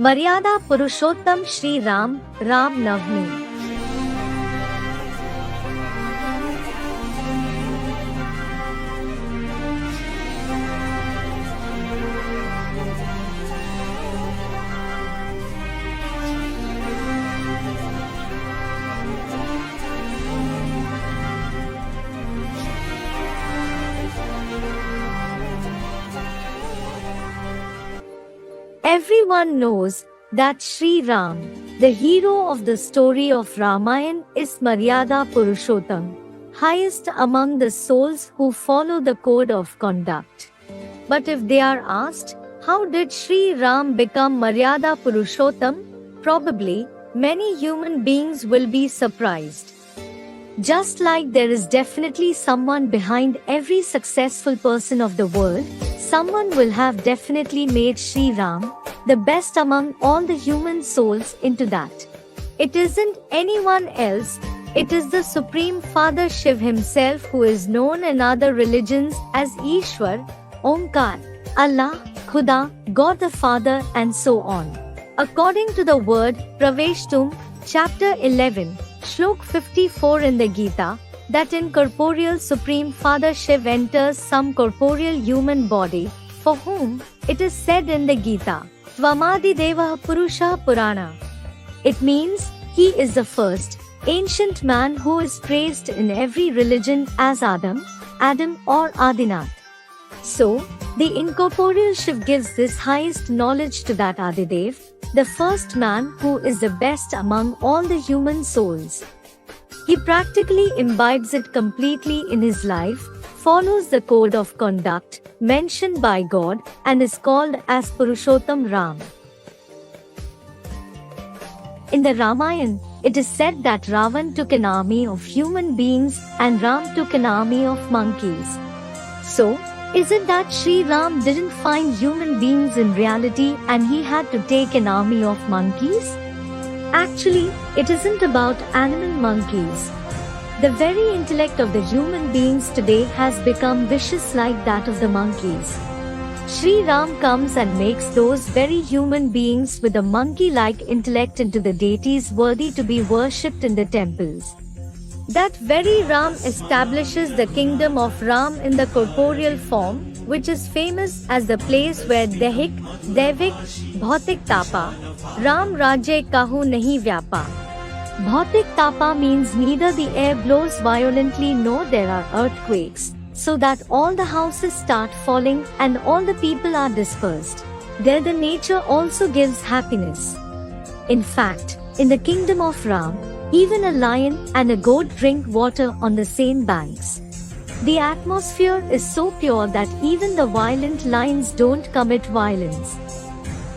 मर्यादा पुरुषोत्तम Shri Ram, Ram Navami. Everyone knows that Sri Ram, the hero of the story of Ramayana, is Maryada Purushottam, highest among the souls who follow the code of conduct. But if they are asked, how did Sri Ram become Maryada Purushottam? Probably, many human beings will be surprised. Just like there is definitely someone behind every successful person of the world, someone will have definitely made Sri Ram, the best among all the human souls, into that. It isn't anyone else, it is the Supreme Father Shiv himself, who is known in other religions as Ishwar, Omkar, Allah, Khuda, God the Father, and so on. According to the word Praveshtum, chapter 11, Shlok 54 in the Gita, that incorporeal Supreme Father Shiv enters some corporeal human body, for whom, it is said in the Gita, Tvamadi Deva Purusha Purana. It means, he is the first, ancient man who is praised in every religion as Adam or Adinath. So, the incorporeal Shiv gives this highest knowledge to that Adidev, the first man who is the best among all the human souls. He practically imbibes it completely in his life, follows the code of conduct mentioned by God, and is called as Purushottam Ram. In the Ramayana, it is said that Ravan took an army of human beings and Ram took an army of monkeys. So, is it that Sri Ram didn't find human beings in reality and he had to take an army of monkeys? Actually, it isn't about animal monkeys. The very intellect of the human beings today has become vicious like that of the monkeys. Sri Ram comes and makes those very human beings with a monkey-like intellect into the deities worthy to be worshipped in the temples. That very Ram establishes the kingdom of Ram in the corporeal form, which is famous as the place where Devik, Bhautik Tapa, Ram Rajye Kahu Nahi Vyapa. Bhautik Tapa means neither the air blows violently nor there are earthquakes, so that all the houses start falling and all the people are dispersed. There the nature also gives happiness. In fact, in the kingdom of Ram, even a lion and a goat drink water on the same banks. The atmosphere is so pure that even the violent lions don't commit violence.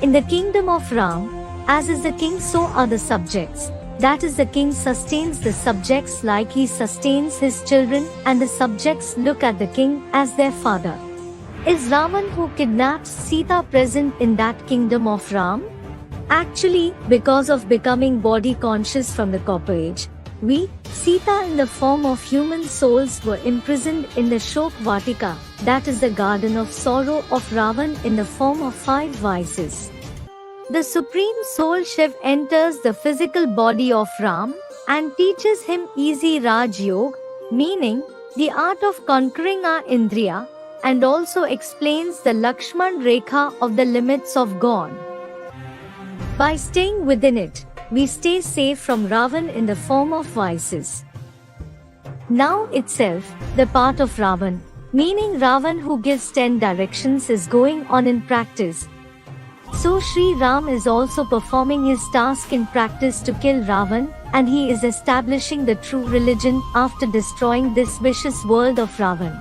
In the kingdom of Ram, as is the king, so are the subjects. That is, the king sustains the subjects like he sustains his children, and the subjects look at the king as their father. Is Ravan, who kidnapped Sita, present in that kingdom of Ram? Actually, because of becoming body conscious from the copper age, we, Sita in the form of human souls, were imprisoned in the Shok Vatika, that is the garden of sorrow of Ravan, in the form of 5 vices. The Supreme Soul Shiv enters the physical body of Ram and teaches him easy Raj Yoga, meaning the art of conquering our Indriya, and also explains the Lakshman Rekha of the limits of God. By staying within it, we stay safe from Ravan in the form of vices. Now itself, the part of Ravan, meaning Ravan who gives 10 directions, is going on in practice. So Sri Ram is also performing his task in practice to kill Ravan, and he is establishing the true religion after destroying this vicious world of Ravan.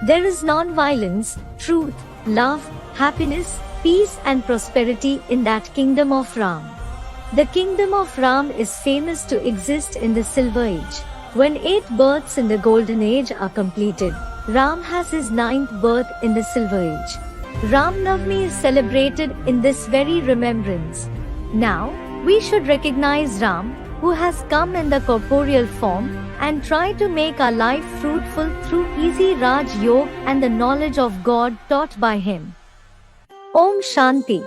There is non-violence, truth, love, happiness, peace and prosperity in that kingdom of Ram. The kingdom of Ram is famous to exist in the Silver Age. When 8 births in the Golden Age are completed, Ram has his 9th birth in the Silver Age. Ram Navami is celebrated in this very remembrance. Now, we should recognize Ram, who has come in the corporeal form, and try to make our life fruitful through easy Raj Yoga and the knowledge of God taught by him. Om Shanti.